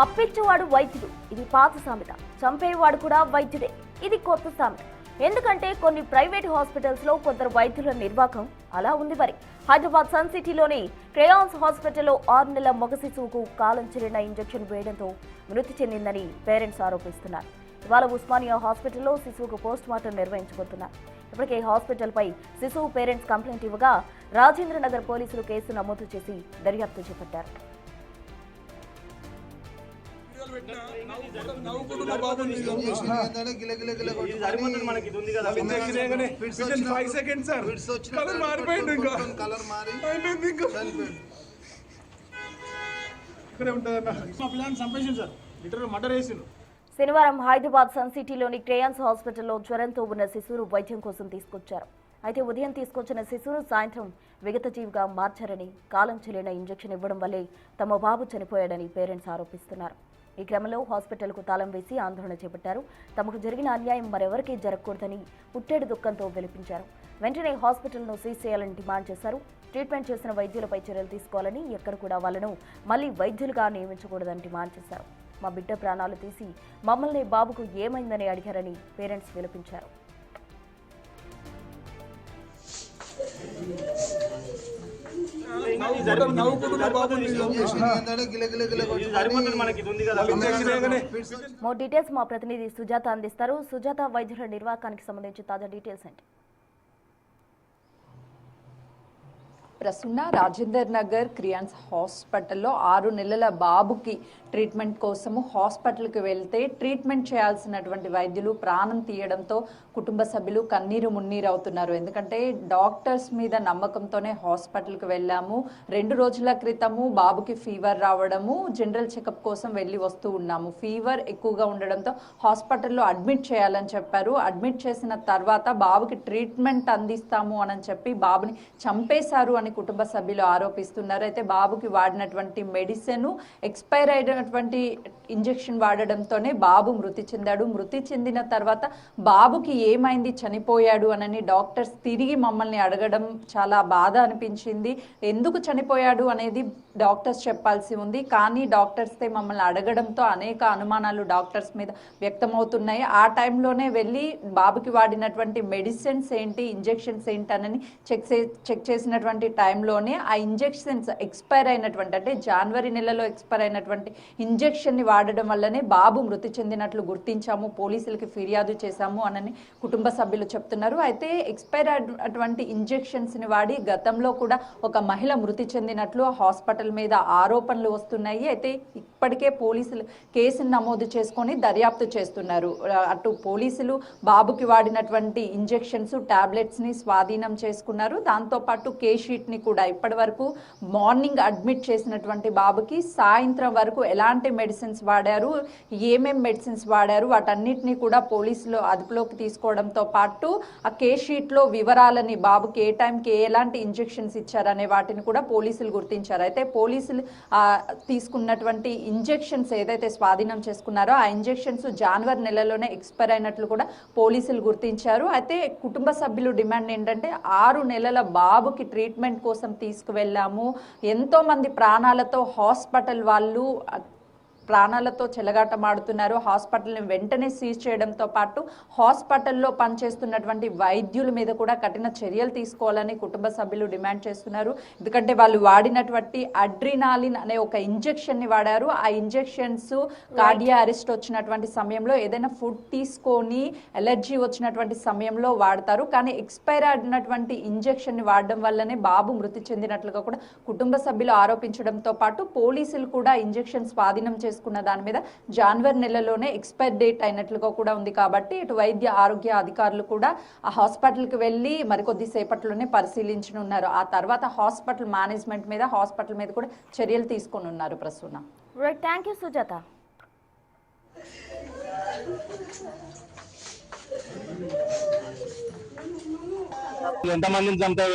అప్పిచ్చేవాడు వైద్యుడు, ఇది పాత సామెత. చంపేవాడు కూడా వైద్యుడే, ఇది కొత్త సామెత. ఎందుకంటే కొన్ని ప్రైవేట్ హాస్పిటల్స్ లో కొందరు వైద్యుల నిర్వాహకం అలా ఉంది. మరి హైదరాబాద్ సన్ సిటీలోని క్రేయాన్స్ హాస్పిటల్లో 6 నెలల మగ శిశువుకు కాలం చెల్లిన ఇంజెక్షన్ వేయడంతో మృతి చెందిందని పేరెంట్స్ ఆరోపిస్తున్నారు. ఇవాళ ఉస్మానియా హాస్పిటల్లో శిశువుకు పోస్ట్ మార్టం నిర్వహించబోతున్నారు. ఇప్పటికే హాస్పిటల్ పై శిశువు పేరెంట్స్ కంప్లైంట్ ఇవ్వగా రాజేంద్ర నగర్ పోలీసులు కేసు నమోదు చేసి దర్యాప్తు చేపట్టారు. శనివారం హైదరాబాద్ సన్ సిటీలోని క్రేయాన్స్ హాస్పిటల్లో జ్వరంతో ఉన్న శిశువును వైద్యం కోసం తీసుకొచ్చారు. అయితే ఉదయం తీసుకొచ్చిన శిశువును సాయంత్రం విగతజీవిగా మార్చారని, కాలం చెల్లిన ఇంజెక్షన్ ఇవ్వడం వల్లే తమ బాబు చనిపోయాడని పేరెంట్స్ ఆరోపిస్తున్నారు. ఈ క్రమంలో హాస్పిటల్కు తాళం వేసి ఆందోళన చేపట్టారు. తమకు జరిగిన అన్యాయం మరెవరికీ జరగకూడదని పుట్టేడు దుఃఖంతో విలపించారు. వెంటనే హాస్పిటల్ను సీజ్ చేయాలని డిమాండ్ చేశారు. ట్రీట్మెంట్ చేసిన వైద్యులపై చర్యలు తీసుకోవాలని, ఎక్కడ కూడా వాళ్లను మళ్లీ వైద్యులుగా నియమించకూడదని డిమాండ్ చేశారు. మా బిడ్డ ప్రాణాలు తీసి మమ్మల్ని బాబుకు ఏమైందని అడిగారని పేరెంట్స్ విలపించారు. మోర్ డీటెయిల్స్ మా ప్రతినిధి సుజాత అందిస్తారు. సుజాత, వైద్యుల నిర్వాహకానికి సంబంధించి తాజా డీటెయిల్స్ ఏంటి? ప్రస్తుత రాజేందర్ నగర్ క్రియాన్స్ హాస్పిటల్లో 6 నెలల బాబుకి ట్రీట్మెంట్ కోసము హాస్పిటల్కి వెళ్తే ట్రీట్మెంట్ చేయాల్సినటువంటి వైద్యులు ప్రాణం తీయడంతో కుటుంబ సభ్యులు కన్నీరు మున్నీరు అవుతున్నారు. ఎందుకంటే డాక్టర్స్ మీద నమ్మకంతోనే హాస్పిటల్కి వెళ్ళాము. 2 రోజుల క్రితము బాబుకి ఫీవర్ రావడము, జనరల్ చెకప్ కోసం వెళ్ళి వస్తూ ఉన్నాము. ఫీవర్ ఎక్కువగా ఉండడంతో హాస్పిటల్లో అడ్మిట్ చేయాలని చెప్పారు. అడ్మిట్ చేసిన తర్వాత బాబుకి ట్రీట్మెంట్ అందిస్తాము అని చెప్పి బాబుని చంపేశారు అని కుటుంబ సభ్యులు ఆరోపిస్తున్నారు. అయితే బాబుకి వాడినటువంటి మెడిసిన్ ఎక్స్పైర్ అయినటువంటి ఇంజెక్షన్ వాడడంతోనే బాబు మృతి చెందాడు. మృతి చెందిన తర్వాత బాబుకి ఏమైంది, చనిపోయాడు అని డాక్టర్స్ తిరిగి మమ్మల్ని అడగడం చాలా బాధ అనిపించింది. ఎందుకు చనిపోయాడు అనేది డాక్టర్స్ చెప్పాల్సి ఉంది. కానీ డాక్టర్స్తే మమ్మల్ని అడగడంతో అనేక అనుమానాలు డాక్టర్స్ మీద వ్యక్తమవుతున్నాయి. ఆ టైంలోనే వెళ్ళి బాబుకి వాడినటువంటి మెడిసిన్స్ ఏంటి, ఇంజెక్షన్స్ ఏంటి అని చెక్ చేసినటువంటి టైంలోనే ఆ ఇంజెక్షన్స్ ఎక్స్పైర్ అయినటువంటి, అంటే జనవరి నెలలో ఎక్స్పైర్ అయినటువంటి ఇంజెక్షన్ని వాడడం వల్లనే బాబు మృతి చెందినట్లు గుర్తించాము, పోలీసులకి ఫిర్యాదు చేశాము అని కుటుంబ సభ్యులు చెప్తున్నారు. అయితే ఎక్స్పైర్ అయినటువంటి ఇంజెక్షన్స్ని వాడి గతంలో కూడా ఒక మహిళ మృతి చెందినట్లు హాస్పిటల్ మీద ఆరోపణలు వస్తున్నాయి. అయితే ఇప్పటికే పోలీసులు కేసును నమోదు చేసుకొని దర్యాప్తు చేస్తున్నారు. అటు పోలీసులు బాబుకి వాడినటువంటి ఇంజెక్షన్స్, టాబ్లెట్స్ని స్వాధీనం చేసుకున్నారు. దాంతోపాటు కేస్ షీట్ని కూడా ఇప్పటి వరకు మార్నింగ్ అడ్మిట్ చేసినటువంటి బాబుకి సాయంత్రం వరకు ఎలాంటి మెడిసిన్స్ వాడారు, ఏమేం మెడిసిన్స్ వాడారు, వాటన్నిటిని కూడా పోలీసులు అదుపులోకి తీసుకోవడంతో పాటు ఆ కేస్ షీట్లో వివరాలని, బాబుకి ఏ టైంకి ఎలాంటి ఇంజెక్షన్స్ ఇచ్చారనే వాటిని కూడా పోలీసులు గుర్తించారు. అయితే పోలీసులు తీసుకున్నటువంటి ఇంజెక్షన్స్ ఏదైతే స్వాధీనం చేసుకున్నారో ఆ ఇంజెక్షన్స్ జనవరి నెలలోనే ఎక్స్పైర్ అయినట్లు కూడా పోలీసులు గుర్తించారు. అయితే కుటుంబ సభ్యులు డిమాండ్ ఏంటంటే 6 నెలల బాబుకి ట్రీట్మెంట్ కోసం తీసుకువెళ్ళాము, ఎంతో మంది ప్రాణాలతో హాస్పిటల్ వాళ్ళు ప్రాణాలతో చెలగాటమాడుతున్నారు. హాస్పిటల్ని వెంటనే సీజ్ చేయడంతో పాటు హాస్పిటల్లో పనిచేస్తున్నటువంటి వైద్యుల మీద కూడా కఠిన చర్యలు తీసుకోవాలని కుటుంబ సభ్యులు డిమాండ్ చేస్తున్నారు. ఎందుకంటే వాళ్ళు వాడినటువంటి అడ్రినాలిన్ అనే ఒక ఇంజెక్షన్ని వాడారు. ఆ ఇంజెక్షన్స్ కార్డియా అరెస్ట్ వచ్చినటువంటి సమయంలో, ఏదైనా ఫుడ్ తీసుకొని ఎలర్జీ వచ్చినటువంటి సమయంలో వాడతారు. కానీ ఎక్స్పైర్ అయినటువంటి ఇంజెక్షన్ని వాడడం వల్లనే బాబు మృతి చెందినట్లుగా కూడా కుటుంబ సభ్యులు ఆరోపించడంతో పాటు పోలీసులు కూడా ఇంజెక్షన్ స్వాధీనం చేసుకున్న దాని మీద జనవరి నెలలోనే ఎక్స్పైర్ డేట్ అయినట్లుగా కూడా ఉంది. కాబట్టి ఇటు వైద్య ఆరోగ్య అధికారులు కూడా ఆ హాస్పిటల్కి వెళ్ళి మరికొద్ది సేపట్లోనే పరిశీలించనున్నారు. ఆ తర్వాత హాస్పిటల్ మేనేజ్మెంట్ మీద, హాస్పిటల్ మీద కూడా చర్యలు తీసుకొని ఉన్నారు. Prasuna. Right, thank you Sujatha. ఎంతమందిని చంపుతారు?